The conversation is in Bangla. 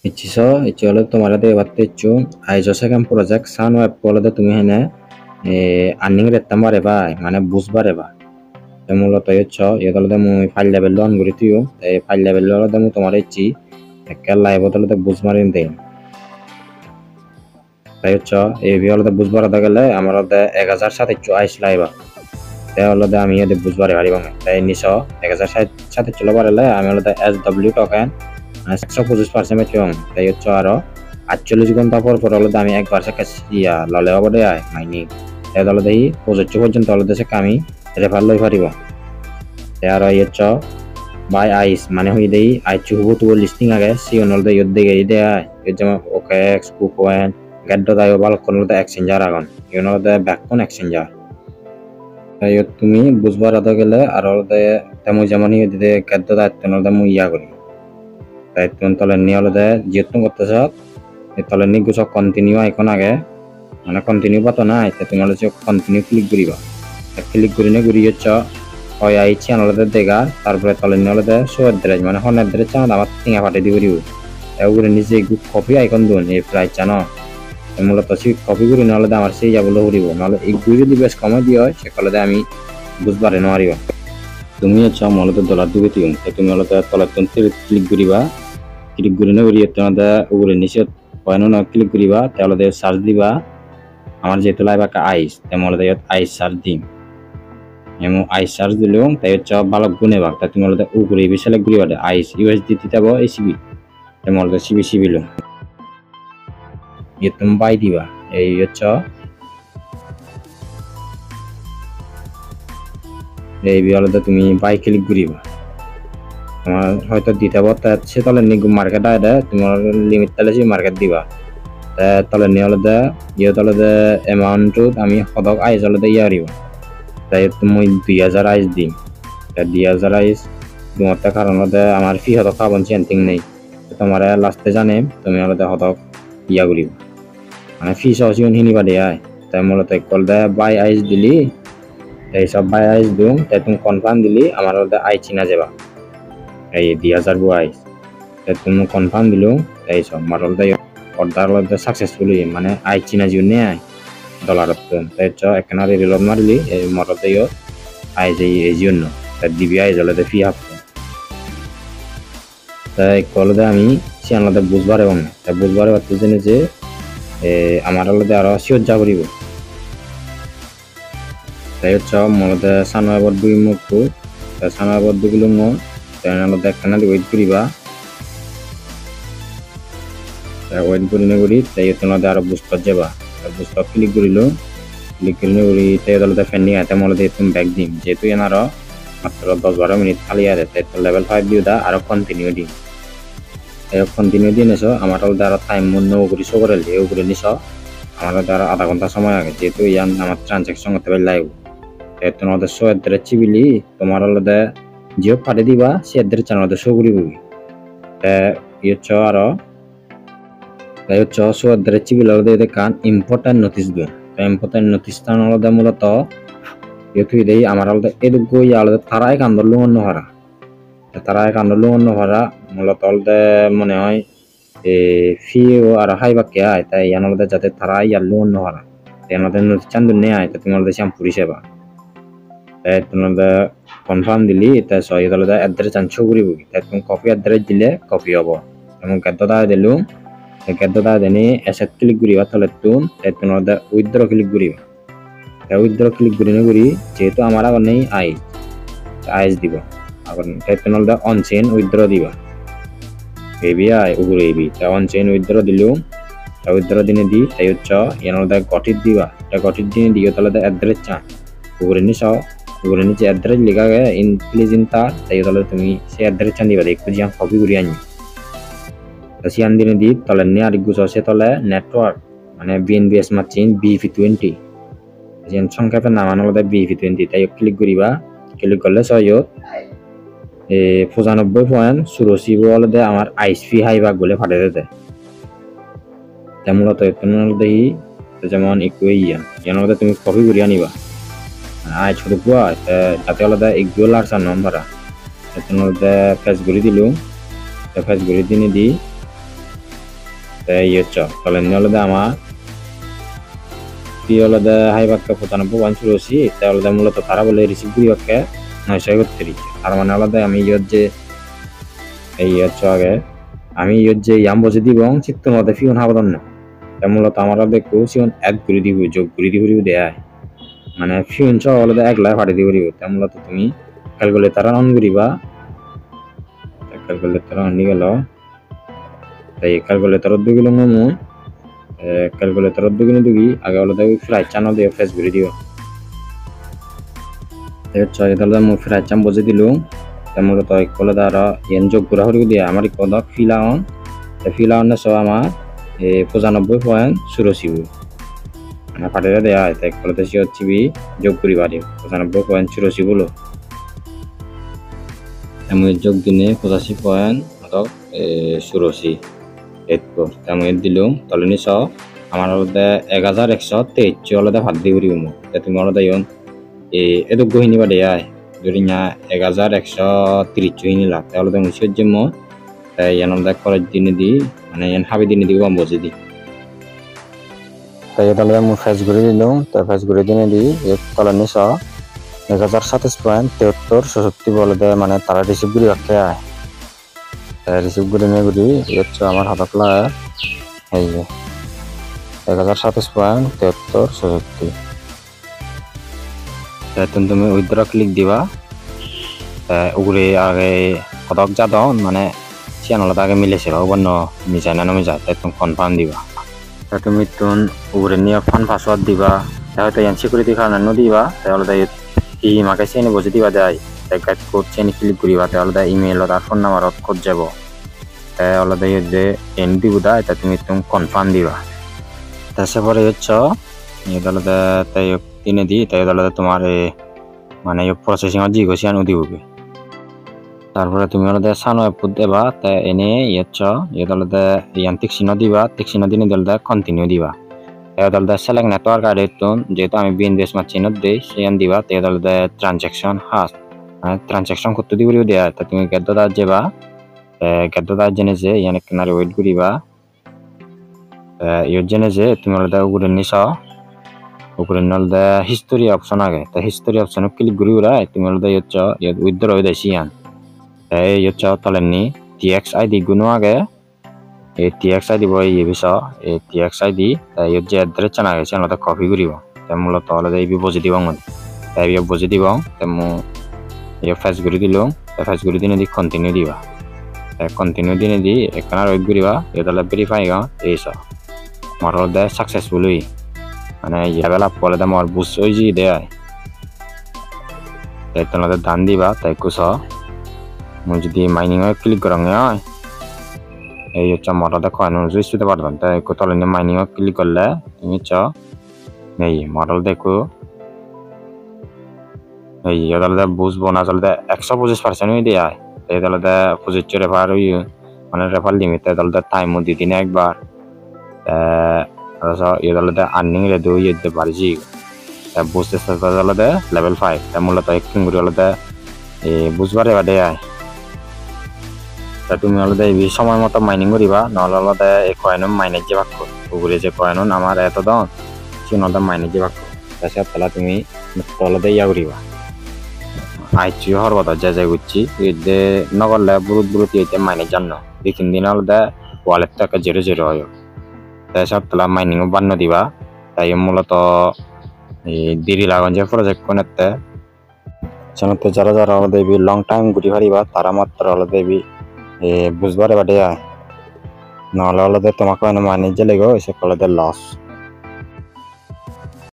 ইচ্ছিছো ইচ্ছি হলে তোমার এবার ইচ্ছু আইজো সেকেন্ড প্রজেক্ট সান ওয়েব বলতে তুমি হেনে আর্নিং রেটটা বাড়ে পাই মানে বুঝ বাড়ে বা মূলত হচ্ছে ইয়ে মুই ফাইল লেভেল অন করি তুইও এই ফাইল লেভেল হলে মু তোমার ইচ্ছি একটা লাইভ হতে বুঝ মারিন দেই তাই হচ্ছে এই হলে বুঝ বাড়াতে গেলে আমার 1000 আইস লাইবা তাই হলে আমি এদের বুঝ বাড়ি পারিব তাই নিশ 1000 বাড়ালে আমি হলে SW টোকেন 125% পেলাম তাই হচ্ছে আরো 48 ঘন্টা পর হলে আমি একবার ইয়া ললে হব দে মাইনি তাই হলে দেখি প্রযোজ্য পর্যন্ত হলে দেশে আমি রেফার লই পারিব তাই আর হচ্ছে বাই আইস মানে হই দেই আইচু হবো তো লিস্টিং আগে সি অনল দে ইয়দ দে গই দে যেমন ওকে এক্সকু পয়েন্ট গেট দাই বাল কোন দে এক্সচেঞ্জার আগন ইউনল দে ব্যাক কোন এক্সচেঞ্জার তাই তুমি বুঝবার আদা গেলে আর দে তেমন যেমন দে গেট দাই তেমন দে মু ইয়া করি তাই তুমি তলে নিয়ে হলে দে যেহেতু করতেছ তলে নি গুছ কন্টিনিউ আইকন আগে মানে কন্টিনিউ পাতো না তাই তুমি হলে কন্টিনিউ ক্লিক করিবা ক্লিক করি না ঘুরি হচ্ছে হয় আইছি আনলে দেখা তারপরে তলে নিয়ে হলে দে শো এড্রেস মানে হন এড্রেস চান আমার টিঙা পাঠে দিব দিব এগুলো নিজে কপি আইকন দিন এই প্রাইস চানো মূলত সেই কপি করি নহলে আমার সেই যাবলে হরিব নহলে এই গুই যদি বেশ কমাই দিয়ে হয় সেকালে আমি বুঝবারে নোৱাৰিব তুমি হচ্ছে মূলত ডলার দিবে তুমি হলে তলার ক্লিক করিবা ক্লিক করি না করি তোমাদের উপরে নিচে পয়েন্ট না ক্লিক করিবা তাহলে সার্চ দিবা আমার যেহেতু লাইভ একটা আইস তেমন আইস সার্চ দিম এমন আইস সার্চ দিলেও তাই হচ্ছে ভালো গুণে ভাগ তাই তুমি হলে উপরে এবি সিলেক্ট করিবা আইস ইউএসডি দিতে যাবো এসিবি তেমন হলে সিবি সিবিল তুমি বাই দিবা এই হচ্ছে এই বিহলতে তুমি বাই ক্লিক করিবা তোমার হয়তো দিতে পারতে সে তাহলে মার্কেট আয় তোমার লিমিট তাহলে সেই মার্কেট দিবা তাহলে নিয়ে হলে ইয়ে তাহলে এমাউন্ট আমি সদক আইস হলে ইয়ে হারিব তাই তুমি 2000 আইস দিম 2000 আইস তোমার কারণ আমার ফি সদক খাবন চেন্টিং নেই তোমার লাস্টে জানে তুমি হলে সদক ইয়া করিব মানে ফি সহজীবন হিনিবা দিয়ে তাই মূলত কল দেয় বাই আইস দিলি এই সব বাই আইস দিম তাই তুমি কনফার্ম দিলি আমার আই চিনা যাবা এই 2000 আইস তাই তুমি কনফার্ম দিলো এই সব মারল দেয় অর্ডার সাকসেসফুলি মানে আই চিনা জিও নে ডলারত তাই একখানা রিলোড মারিলি এই মরল দেয় আই যাই এই জন্য তাই দিবি আই জলে ফি হাফ তাই কলে দেয় আমি সে আলাদা বুঝবার এবং তাই বুঝবার পারতে জেনে যে আমার আলাদা আরো সিওর যা করিব তাই হচ্ছে মূলত সানওয়ার দুই মুখ সানওয়ার দুগুলো মো তাই আলাদা একখানা ওয়েট করিবা ওয়েট করি না করি তাই তোমাদের আরো বুস্টার যাবা বুস্টার ক্লিক করিলো ক্লিক করিলে করি তাই আলাদা ফেন্ডিং আইতে মূলত তুমি ব্যাক দিম যেহেতু এনারও মাত্র 10-12 মিনিট খালি আছে তাই তো লেভেল 5 দিও দা আরো কন্টিনিউ দিম কন্টিনিউ দিয়ে নিছো আমার আলাদা আরো টাইম মূল্য করি শো করে দিয়ে উপরে নিছো আমার আরো আধা ঘন্টা সময় আগে যেহেতু ইয়ান আমার ট্রানজাকশন করতে পারি লাইভ তোমাদের শো এর চিবিলি তোমার আলাদা জিও পাঠিয়ে দিবা সে এদের চ্যানেল শো করিব হচ্ছে আরো তাই হচ্ছে শো এর চিবিল আলাদা কান ইম্পর্টেন্ট নোটিস দিও ইম্পর্টেন্ট নোটিস টান আলাদা মূলত ইউথ দেই আমার আলাদা এদুগো ইয়া আলাদা তারাই কান্দল অন্য হারা তারাই কান্দল অন্য হারা মূলত আলাদা মনে হয় ফি আর হাই বাক্য আয় তাই ইয়ান আলাদা যাতে তারাই ইয়াল্লো অন্য হারা তাই আমাদের নোটিস চান দুনে আয় তাই তোমাদের শ্যাম্পুরি সেবা তাই তোমাদের কনফার্ম দিলি তাই সহি তাহলে এড্রেস চান শো করিব তাই তুমি কপি এড্রেস দিলে কপি হব এবং গেদ্যতা দিলু গেদ্যতা দেনি এসেট ক্লিক করিবা তাহলে তুমি তাই তোমাদের উইথড্র ক্লিক করিবা তাই উইথড্র ক্লিক করি না করি যেহেতু আমার আগে নেই আইস দিব আবার তাই তোমাদের অন চেইন উইথড্র দিবা এবি আই উপরে এবি তাই অন চেইন উইথড্র দিলু তাই উইথড্র দিনে দি তাই হচ্ছে এনাদের গঠিত দিবা তাই গঠিত দিনে দিও তাহলে এড্রেস চান উপরে নিচাও উপরে নিচে এড্রেস লেখা গে ইন প্লিজ ইন তার তাই তাহলে তুমি সেই এড্রেস চান দিবা একটু জিয়া কপি করি আনি সিয়ান দিনে দি তাহলে নে আর গুছ আছে তাহলে নেটওয়ার্ক মানে বিএনবিএস মারচিন BV20 যেন সংক্ষেপে নাম আনলে BV20 তাই ক্লিক করিবা ক্লিক করলে সহজত 95.84 বলে আমার আইসপি হাই ভাগ বলে ফাটে দেয় তাই মূলত দেখি যেমন একটু ইয়ান তুমি কপি করি আনিবা আয় ছোট কুয়া তাতে আলাদা এগুলো লাগছে নম্বর ফেস ঘুরি দিলু ফেস ঘুরি দিনে দি তাই হচ্ছে তলেনি হলদে আমার কি হলদে হাইবাক্কা 95 শুরু হচ্ছি তাই হলদে মূলত তারা বলে রিসিভ করি বাক্যে 931 তার মানে হলদে আমি যে এই হচ্ছে আগে আমি যে ইয়াম বসে দিব চিত্ত মধ্যে ফিউন হাবদন না তাই মূলত আমার দেখো সিউন এক ঘুরি দিব যোগ ঘুরি দিব দেয় মানে ফিউন সহ হলদে একলা ফাটি দিব তাই মূলত তুমি ক্যালকুলেটর অন করিবা ক্যালকুলেটর অন গেল তাই ক্যালকুলেটর দুই গেল মু ক্যালকুলেটর দুগি আগে হলদে ফ্রাই চ্যানেল দিয়ে ফেস ঘুরি দিব তাই তাহলে মু ফ্রাই চাম বসে দিলুম তাই মূলত কলে দ্বারা এন যোগ ঘুরা হরি দিয়ে আমার কদক ফিলাউন ফিলাউনে সহ আমার 95.84 মানে ফাটিয়ে দেওয়া হয় তাই কলেতে সি হচ্ছে যোগ করি পারি 95.84 বলো আমি যোগ দিনে 85.84 এরপর আমি দিলুম তাহলে নিছ আমার আলাদা 1123 আলাদা ভাত দিয়ে করি তুমি আলাদা ইন এত গহিনী বা দেয় যদি না 1130 নিলা তাহলে তো মুসির যে মই তাই আলাদা খরচ দিনে দি মানে হাবি দিনে দিব বসে দি তাই তাহলে আমি ফেস ঘুরে দিলাম তাই ফেস ঘুরে দিনে দি তাহলে নিছ 1027.73 বলে দেয় মানে তারা রিসিভ করি রাখতে আয় রিসিভ করে নিয়ে ঘুরি হচ্ছে আমার হাতকলা এই যে 1027.73 তাই তুমি উইথড্র ক্লিক দিবা ওগুলি আগে কতক যাদন মানে চ্যানেলত আগে মিলেছিল অন্য মিজাই না নমিজাই তাই তুমি কনফার্ম দিবা তাই তুমি তুন ওগুলি নিয়ে ফান পাসওয়ার্ড দিবা তাই হয়তো এন সিকিউরিটির কারণে দিবা তাহলে তাই ই মাকে চেনি বসে দিবা দেয় তাই গাইড কোড চেনি ক্লিক করিবা তাহলে তাই ইমেইলত আর ফোন নাম্বারত কোড যাব তাই হলে তাই যে এন দিব দা এটা তুমি কনফার্ম দিবা তারপরে হচ্ছে তাহলে তাই কিনে দি তাই তাহলে তোমার মানে প্রসেসিং জি গেছি আনু দিবি তারপরে তুমি হলে সানো অ্যাপ দেবা তাই এনে হচ্ছে তাহলে ইয়ান টিকসিন দিবা টিকসিন দিনে তাহলে কন্টিনিউ দিবা তাই তাহলে সেলেক্ট নেটওয়ার্ক আর যেহেতু আমি বিএনবিএস মাচিনত দিই সেয়ান দিবা তাই তাহলে ট্রানজাকশন হাস মানে ট্রানজাকশন করতে দিবও দেয়া তা তুমি গেদ্দা যাবা গেদ্দা জেনে যে ইয়ান কিনারে ওয়েট করিবা ইয়ে জেনে যে তুমি হলে উপরে নিছ উপরে নলদা হিস্টোরি অপশন আগে তা হিস্টোরি অপশন ক্লিক করি উড়া তুমি হলে হচ্ছে উইথড্র হয়ে দেয় সিয়ান তাই হচ্ছে তলেনি টিএক্স আইডি গুনো আগে এই টিএক্স আইডি বই বিষ এই টিএক্স আইডি তাই যে এড্রেস চানা গেছে আলাদা কপি করিব তাই মূলত আলাদা এই বসে দিব তাই বসে দিব তাই মু এই ফেস করে দিলাম তাই ফেস করে দিনে দি কন্টিনিউ দিবা তাই কন্টিনিউ দিনে দি এখানে ওয়েট করিবা এটা ভেরিফাই গা এই সব আমার হলে সাকসেসফুল মানে ইয়াবেলা পরে তো আমার বুঝ হয়ে যে দেয় তাই তোমাদের দান দিবা তাই কুছ মই যদি মাইনিং ক্লিক করা হয় এই হচ্ছে মডেলটা কয়েন জুইস দিতে পারবেন তাই কোথাও মাইনিং ক্লিক করলে তুমি চ এই মডেল দেখো এই তাহলে বুঝবো না তাহলে 125% দেয় তাই তাহলে 25 রেফার মানে রেফার লিমিট তাহলে টাইমও দিনে একবার তাহলে আর্নিং রেডি হয়ে যেতে পারছি বুঝতে তাহলে লেভেল 5 তাই মূলত একটু হলে বুঝবার এবার দেয় তুমি হলে এই সময় মতো মাইনিং করিবা নহলে হলে এই কয়েন মাইনের যে বাক্য ওগুলি যে কয়েন আমার এত দাম সে নলদা মাইনের যে বাক্য তাছাড়া তাহলে তুমি তলতে ইয়া করিবা আইচি হর কথা যাই করছি যে নগরলে বুরুত ইয়ে মাইনের জান্ন দুই তিন দিন হলে ওয়ালেট টাকা 0 হয় তাছাড়া তাহলে মাইনিংও বান্ন দিবা তাই মূলত দেরি লাগান যে প্রজেক্ট কোনেতে জানাতে যারা যারা হলে দেবি লং টাইম ঘুরি পারিবা তারা মাত্র হলে দেবি বুঝবার এবার নহলে হলে তোমাকে মানে যে লেগে সে কলে লস